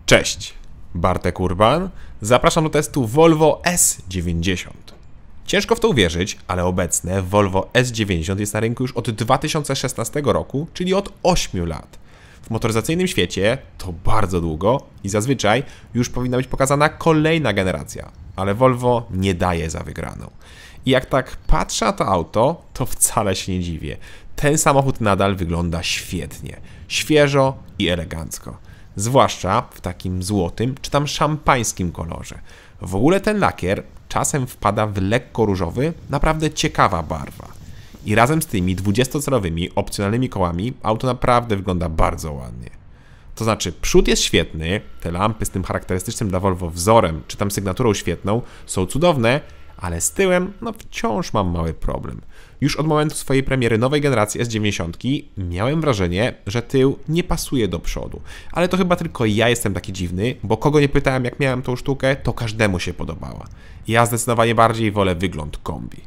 Cześć, Bartek Urban. Zapraszam do testu Volvo S90. Ciężko w to uwierzyć, ale obecne Volvo S90 jest na rynku już od 2016 roku, czyli od 8 lat. W motoryzacyjnym świecie to bardzo długo i zazwyczaj już powinna być pokazana kolejna generacja, ale Volvo nie daje za wygraną. I jak tak patrzę na to auto, to wcale się nie dziwię. Ten samochód nadal wygląda świetnie, świeżo i elegancko. Zwłaszcza w takim złotym czy tam szampańskim kolorze. W ogóle ten lakier czasem wpada w lekko różowy, naprawdę ciekawa barwa. I razem z tymi 20-calowymi opcjonalnymi kołami auto naprawdę wygląda bardzo ładnie. To znaczy przód jest świetny, te lampy z tym charakterystycznym dla Volvo wzorem czy tam sygnaturą świetną są cudowne, ale z tyłem wciąż mam mały problem. Już od momentu swojej premiery nowej generacji S90 miałem wrażenie, że tył nie pasuje do przodu. Ale to chyba tylko ja jestem taki dziwny, bo kogo nie pytałem jak miałem tą sztukę, to każdemu się podobała. Ja zdecydowanie bardziej wolę wygląd kombi.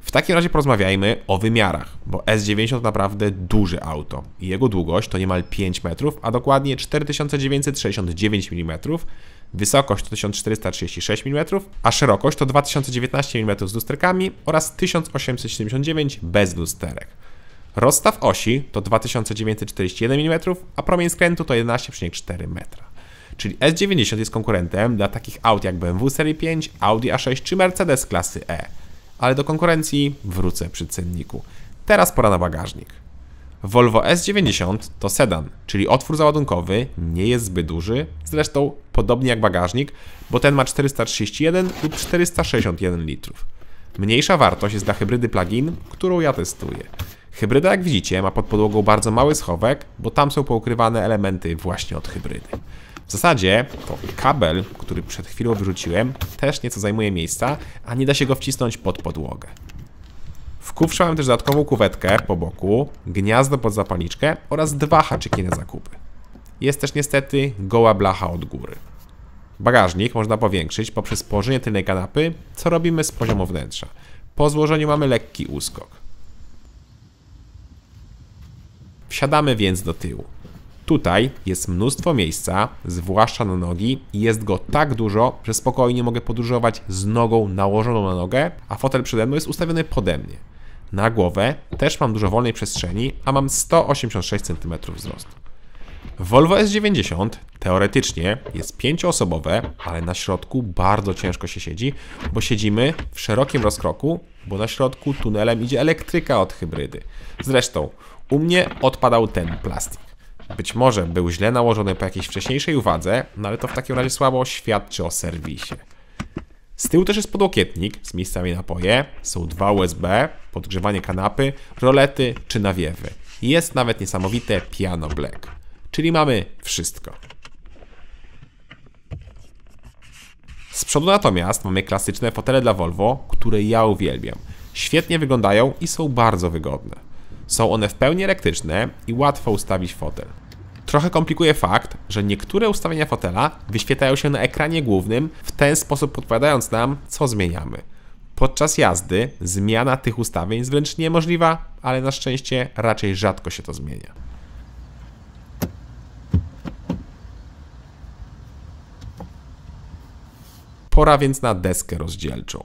W takim razie porozmawiajmy o wymiarach, bo S90 to naprawdę duże auto i jego długość to niemal 5 metrów, a dokładnie 4969 mm, wysokość to 1436 mm, a szerokość to 2019 mm z lusterkami oraz 1879 bez lusterek. Rozstaw osi to 2941 mm, a promień skrętu to 11,4 metra. Czyli S90 jest konkurentem dla takich aut jak BMW Serii 5, Audi A6 czy Mercedes klasy E. Ale do konkurencji wrócę przy cenniku. Teraz pora na bagażnik. Volvo S90 to sedan, czyli otwór załadunkowy nie jest zbyt duży, zresztą podobnie jak bagażnik, bo ten ma 431 lub 461 litrów. Mniejsza wartość jest dla hybrydy plug-in, którą ja testuję. Hybryda, jak widzicie, ma pod podłogą bardzo mały schowek, bo tam są poukrywane elementy właśnie od hybrydy. W zasadzie to kabel, który przed chwilą wyrzuciłem, też nieco zajmuje miejsca, a nie da się go wcisnąć pod podłogę. W kufrze mam też dodatkową kuwetkę po boku, gniazdo pod zapalniczkę oraz 2 haczyki na zakupy. Jest też niestety goła blacha od góry. Bagażnik można powiększyć poprzez położenie tylnej kanapy, co robimy z poziomu wnętrza. Po złożeniu mamy lekki uskok. Wsiadamy więc do tyłu. Tutaj jest mnóstwo miejsca, zwłaszcza na nogi i jest go tak dużo, że spokojnie mogę podróżować z nogą nałożoną na nogę, a fotel przede mną jest ustawiony pode mnie. Na głowę też mam dużo wolnej przestrzeni, a mam 186 cm wzrostu. Volvo S90 teoretycznie jest 5-osobowe, ale na środku bardzo ciężko się siedzi, bo siedzimy w szerokim rozkroku, bo na środku tunelem idzie elektryka od hybrydy. Zresztą u mnie odpadał ten plastik. Być może był źle nałożony po jakiejś wcześniejszej uwadze, no ale to w takim razie słabo świadczy o serwisie. Z tyłu też jest podłokietnik z miejscami na napoje, są 2 USB, podgrzewanie kanapy, rolety czy nawiewy. Jest nawet niesamowite piano black, czyli mamy wszystko. Z przodu natomiast mamy klasyczne fotele dla Volvo, które ja uwielbiam. Świetnie wyglądają i są bardzo wygodne. Są one w pełni elektryczne i łatwo ustawić fotel. Trochę komplikuje fakt, że niektóre ustawienia fotela wyświetlają się na ekranie głównym, w ten sposób podpowiadając nam, co zmieniamy. Podczas jazdy zmiana tych ustawień jest wręcz niemożliwa, ale na szczęście raczej rzadko się to zmienia. Pora więc na deskę rozdzielczą.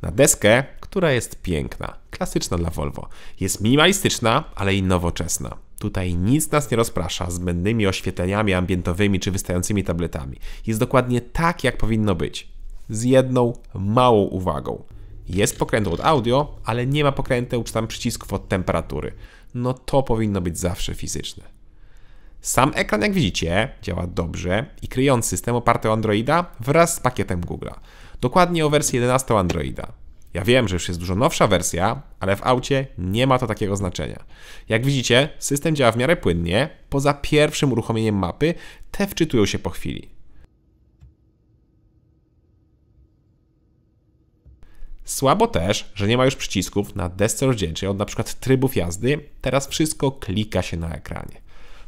Na deskę, która jest piękna, klasyczna dla Volvo. Jest minimalistyczna, ale i nowoczesna. Tutaj nic nas nie rozprasza zbędnymi oświetleniami ambientowymi czy wystającymi tabletami. Jest dokładnie tak, jak powinno być. Z jedną małą uwagą. Jest pokrętło od audio, ale nie ma pokręteł czy tam przycisków od temperatury. No to powinno być zawsze fizyczne. Sam ekran, jak widzicie, działa dobrze i kryjąc system oparty o Androida wraz z pakietem Google'a. Dokładnie o wersji 11 Androida. Ja wiem, że już jest dużo nowsza wersja, ale w aucie nie ma to takiego znaczenia. Jak widzicie, system działa w miarę płynnie, poza pierwszym uruchomieniem mapy, te wczytują się po chwili. Słabo też, że nie ma już przycisków na desce rozdzielczej od np. trybów jazdy, teraz wszystko klika się na ekranie.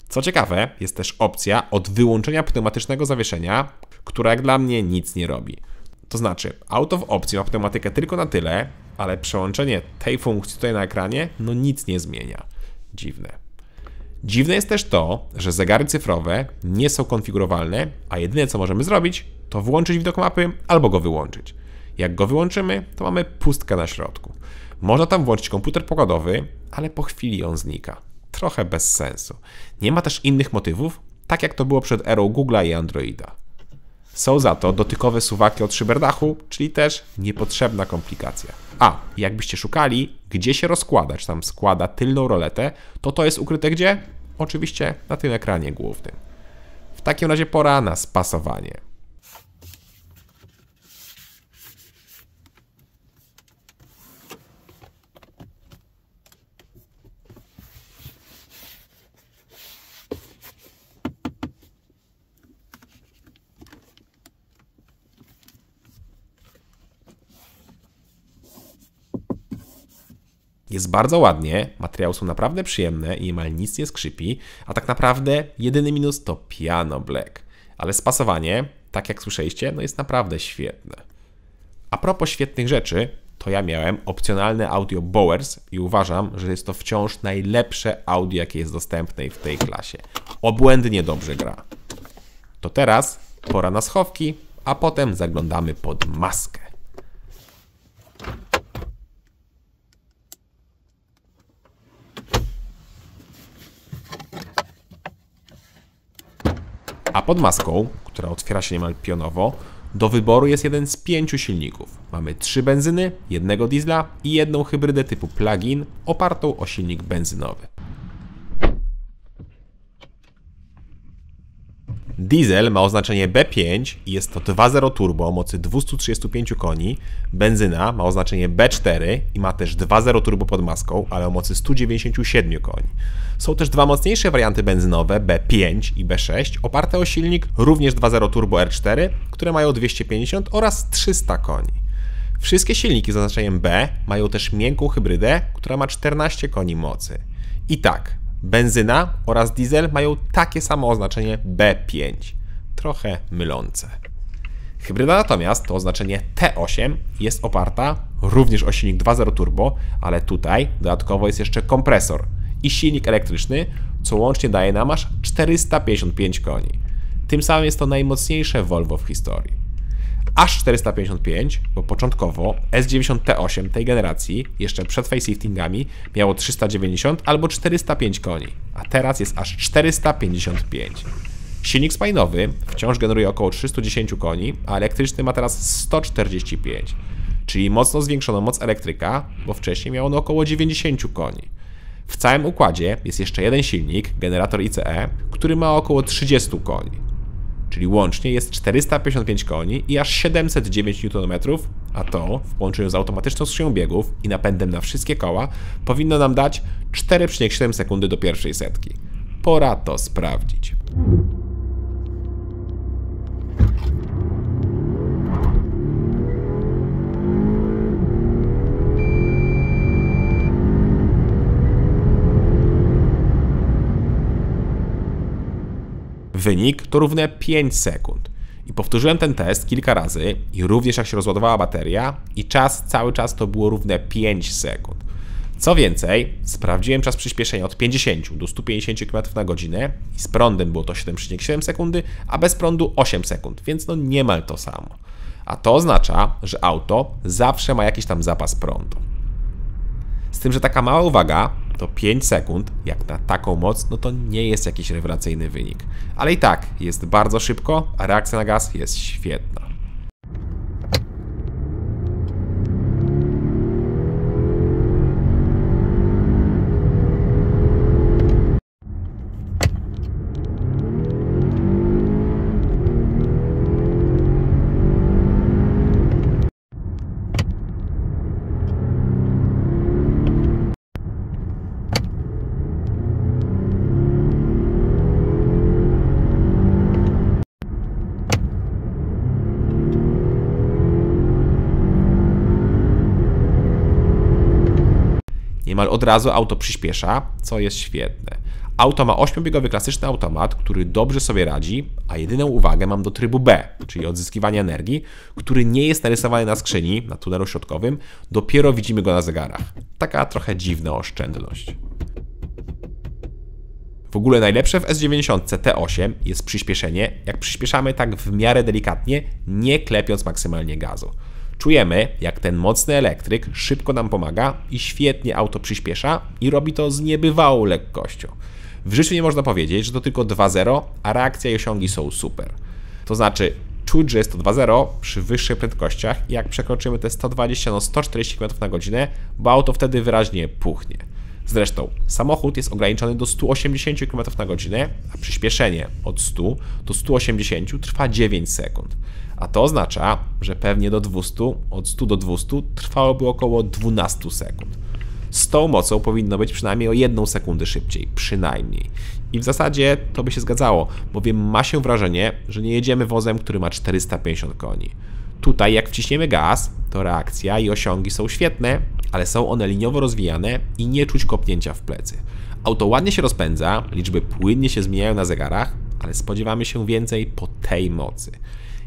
Co ciekawe, jest też opcja od wyłączenia pneumatycznego zawieszenia, która jak dla mnie nic nie robi. To znaczy, auto w opcji ma pneumatykę tylko na tyle, ale przełączenie tej funkcji tutaj na ekranie, no nic nie zmienia. Dziwne. Dziwne jest też to, że zegary cyfrowe nie są konfigurowalne, a jedyne co możemy zrobić, to włączyć widok mapy albo go wyłączyć. Jak go wyłączymy, to mamy pustkę na środku. Można tam włączyć komputer pokładowy, ale po chwili on znika. Trochę bez sensu. Nie ma też innych motywów, tak jak to było przed erą Google'a i Androida. Są za to dotykowe suwaki od szyberdachu, czyli też niepotrzebna komplikacja. A, jakbyście szukali, gdzie się rozkłada, czy tam składa tylną roletę, to jest ukryte gdzie? Oczywiście na tym ekranie głównym. W takim razie pora na spasowanie. Jest bardzo ładnie, materiały są naprawdę przyjemne i niemal nic nie skrzypi, a tak naprawdę jedyny minus to piano black. Ale spasowanie, tak jak słyszeliście, jest naprawdę świetne. A propos świetnych rzeczy, to ja miałem opcjonalne audio Bowers i uważam, że jest to wciąż najlepsze audio, jakie jest dostępne w tej klasie. Obłędnie dobrze gra. To teraz pora na schowki, a potem zaglądamy pod maskę. A pod maską, która otwiera się niemal pionowo, do wyboru jest jeden z 5 silników. Mamy 3 benzyny, 1 diesla i 1 hybrydę typu plug-in opartą o silnik benzynowy. Diesel ma oznaczenie B5 i jest to 2.0 turbo o mocy 235 koni. Benzyna ma oznaczenie B4 i ma też 2.0 turbo pod maską, ale o mocy 197 koni. Są też dwa mocniejsze warianty benzynowe B5 i B6 oparte o silnik również 2.0 turbo R4, które mają 250 oraz 300 koni. Wszystkie silniki z oznaczeniem B mają też miękką hybrydę, która ma 14 koni mocy. I tak, benzyna oraz diesel mają takie samo oznaczenie B5. Trochę mylące. Hybryda natomiast, to oznaczenie T8, jest oparta również o silnik 2.0 turbo, ale tutaj dodatkowo jest jeszcze kompresor i silnik elektryczny, co łącznie daje nam aż 455 koni. Tym samym jest to najmocniejsze Volvo w historii. Aż 455, bo początkowo S90T8 tej generacji, jeszcze przed faceliftingami, miało 390 albo 405 koni, a teraz jest aż 455. Silnik spalinowy wciąż generuje około 310 koni, a elektryczny ma teraz 145, czyli mocno zwiększoną moc elektryka, bo wcześniej miał on około 90 koni. W całym układzie jest jeszcze jeden silnik, generator ICE, który ma około 30 koni. Czyli łącznie jest 455 koni i aż 709 Nm, a to w połączeniu z automatyczną skrzynią biegów i napędem na wszystkie koła powinno nam dać 4,7 sekundy do pierwszej setki. Pora to sprawdzić. Wynik to równe 5 sekund. I powtórzyłem ten test kilka razy i również jak się rozładowała bateria i cały czas to było równe 5 sekund. Co więcej, sprawdziłem czas przyspieszenia od 50 do 150 km na godzinę i z prądem było to 7,7 sekundy, a bez prądu 8 sekund, więc no niemal to samo. A to oznacza, że auto zawsze ma jakiś tam zapas prądu. Z tym, że taka mała uwaga, to 5 sekund, jak na taką moc, no to nie jest jakiś rewelacyjny wynik. Ale i tak, jest bardzo szybko, a reakcja na gaz jest świetna. Niemal od razu auto przyspiesza, co jest świetne. Auto ma 8-biegowy klasyczny automat, który dobrze sobie radzi, a jedyną uwagę mam do trybu B, czyli odzyskiwania energii, który nie jest narysowany na skrzyni, na tunelu środkowym, dopiero widzimy go na zegarach. Taka trochę dziwna oszczędność. W ogóle najlepsze w S90 T8 jest przyspieszenie. Jak przyspieszamy tak w miarę delikatnie, nie klepiąc maksymalnie gazu. Czujemy, jak ten mocny elektryk szybko nam pomaga i świetnie auto przyspiesza i robi to z niebywałą lekkością. W życiu nie można powiedzieć, że to tylko 2.0, a reakcja i osiągi są super. To znaczy, czuć, że jest to 2.0 przy wyższych prędkościach i jak przekroczymy te 120-140 km/h, bo auto wtedy wyraźnie puchnie. Zresztą samochód jest ograniczony do 180 km/h, a przyspieszenie od 100 do 180 trwa 9 sekund. A to oznacza, że pewnie do 200, od 100 do 200 trwałoby około 12 sekund. Z tą mocą powinno być przynajmniej o 1 sekundę szybciej, przynajmniej. I w zasadzie to by się zgadzało, bowiem ma się wrażenie, że nie jedziemy wozem, który ma 450 koni. Tutaj jak wciśniemy gaz, to reakcja i osiągi są świetne, ale są one liniowo rozwijane i nie czuć kopnięcia w plecy. Auto ładnie się rozpędza, liczby płynnie się zmieniają na zegarach, ale spodziewamy się więcej po tej mocy.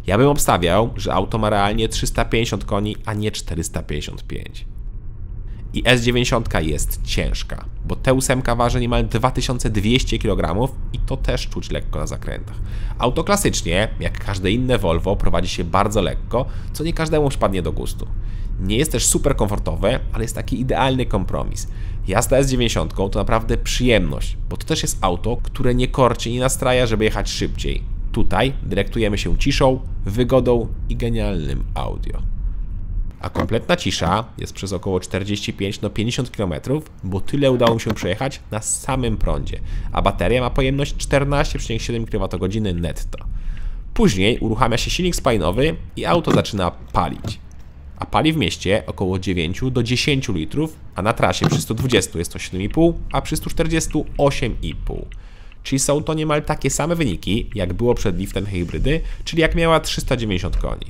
Ja bym obstawiał, że auto ma realnie 350 koni, a nie 455. I S90 jest ciężka, bo T8 waży niemal 2200 kg i to też czuć lekko na zakrętach. Auto klasycznie, jak każde inne Volvo, prowadzi się bardzo lekko, co nie każdemu przypadnie do gustu. Nie jest też super komfortowe, ale jest taki idealny kompromis. Jazda S90 to naprawdę przyjemność, bo to też jest auto, które nie korci i nie nastraja, żeby jechać szybciej. Tutaj dylektujemy się ciszą, wygodą i genialnym audio. A kompletna cisza jest przez około 45-50 km, bo tyle udało mi się przejechać na samym prądzie, a bateria ma pojemność 14,7 kWh netto. Później uruchamia się silnik spalinowy i auto zaczyna palić. A pali w mieście około 9 do 10 litrów, a na trasie przy 120 jest to 7,5, a przy 140 8,5. Czyli są to niemal takie same wyniki, jak było przed liftem hybrydy, czyli jak miała 390 koni.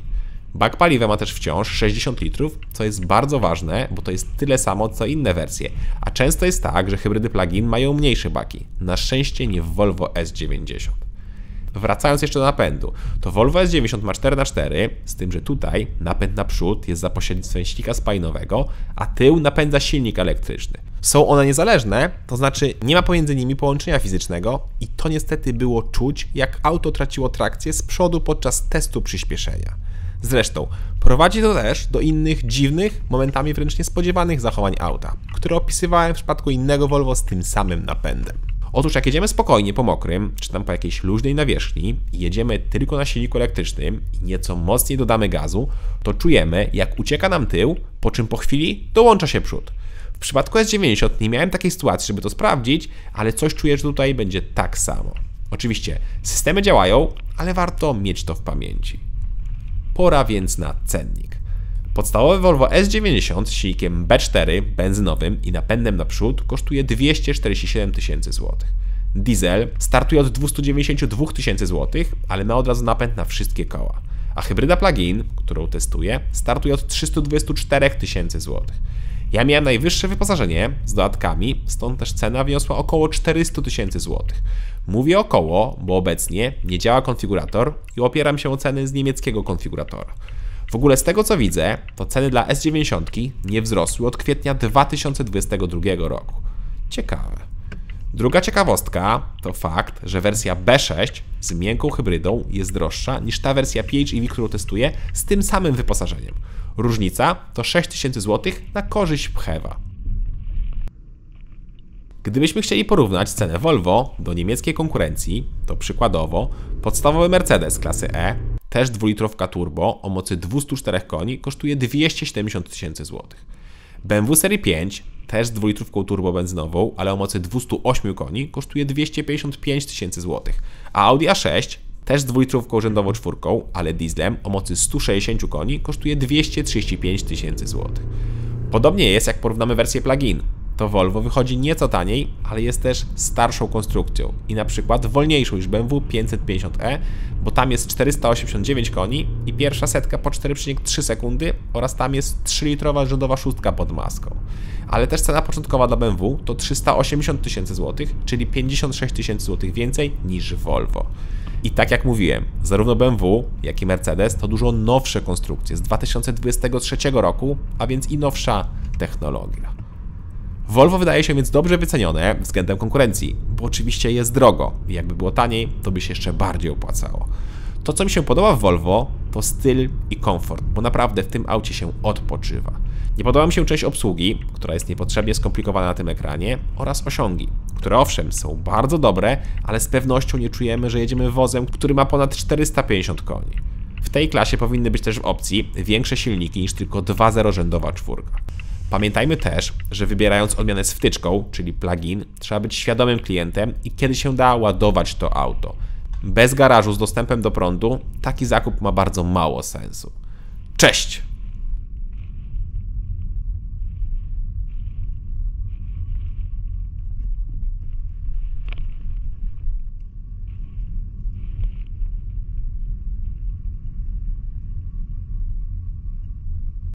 Bak paliwa ma też wciąż 60 litrów, co jest bardzo ważne, bo to jest tyle samo co inne wersje. A często jest tak, że hybrydy plug-in mają mniejsze baki. Na szczęście nie w Volvo S90. Wracając jeszcze do napędu, to Volvo S90 ma 4x4, z tym, że tutaj napęd naprzód jest za pośrednictwem silnika spalinowego, a tył napędza silnik elektryczny. Są one niezależne, to znaczy nie ma pomiędzy nimi połączenia fizycznego i to niestety było czuć, jak auto traciło trakcję z przodu podczas testu przyspieszenia. Zresztą prowadzi to też do innych dziwnych, momentami wręcz niespodziewanych zachowań auta, które opisywałem w przypadku innego Volvo z tym samym napędem. Otóż jak jedziemy spokojnie po mokrym, czy tam po jakiejś luźnej nawierzchni i jedziemy tylko na silniku elektrycznym i nieco mocniej dodamy gazu, to czujemy, jak ucieka nam tył, po czym po chwili dołącza się przód. W przypadku S90 nie miałem takiej sytuacji, żeby to sprawdzić, ale coś czuję, że tutaj będzie tak samo. Oczywiście systemy działają, ale warto mieć to w pamięci. Pora więc na cennik. Podstawowy Volvo S90 z silnikiem B4 benzynowym i napędem naprzód kosztuje 247 tysięcy złotych. Diesel startuje od 292 tysięcy złotych, ale ma od razu napęd na wszystkie koła. A hybryda plug-in, którą testuję, startuje od 324 tysięcy złotych. Ja miałem najwyższe wyposażenie z dodatkami, stąd też cena wyniosła około 400 tysięcy złotych. Mówię około, bo obecnie nie działa konfigurator i opieram się o ceny z niemieckiego konfiguratora. W ogóle z tego co widzę, to ceny dla S90 nie wzrosły od kwietnia 2022 roku. Ciekawe. Druga ciekawostka to fakt, że wersja B6 z miękką hybrydą jest droższa niż ta wersja PHEV, którą testuję, z tym samym wyposażeniem. Różnica to 6000 zł na korzyść PHEV-a. Gdybyśmy chcieli porównać cenę Volvo do niemieckiej konkurencji, to przykładowo podstawowy Mercedes klasy E, też dwulitrowka turbo o mocy 204 koni, kosztuje 270 tysięcy złotych. BMW serii 5, też z dwulitrówką turbo benzynową, ale o mocy 208 koni, kosztuje 255 tysięcy złotych, a Audi A6, też z dwulitrówką rzędową czwórką, ale dieslem o mocy 160 koni, kosztuje 235 tysięcy złotych. Podobnie jest, jak porównamy wersję plug-in. To Volvo wychodzi nieco taniej, ale jest też starszą konstrukcją i na przykład wolniejszą niż BMW 550e, bo tam jest 489 koni i pierwsza setka po 4,3 sekundy oraz tam jest 3-litrowa rzędowa szóstka pod maską. Ale też cena początkowa dla BMW to 380 tysięcy złotych, czyli 56 tysięcy złotych więcej niż Volvo. I tak jak mówiłem, zarówno BMW, jak i Mercedes to dużo nowsze konstrukcje z 2023 roku, a więc i nowsza technologia. Volvo wydaje się więc dobrze wycenione względem konkurencji, bo oczywiście jest drogo i jakby było taniej, to by się jeszcze bardziej opłacało. To, co mi się podoba w Volvo, to styl i komfort, bo naprawdę w tym aucie się odpoczywa. Nie podoba mi się część obsługi, która jest niepotrzebnie skomplikowana na tym ekranie, oraz osiągi, które owszem są bardzo dobre, ale z pewnością nie czujemy, że jedziemy wozem, który ma ponad 450 koni. W tej klasie powinny być też w opcji większe silniki niż tylko 2.0-rzędowa czwórka. Pamiętajmy też, że wybierając odmianę z wtyczką, czyli plug-in, trzeba być świadomym klientem i kiedy się da ładować to auto. Bez garażu z dostępem do prądu taki zakup ma bardzo mało sensu. Cześć!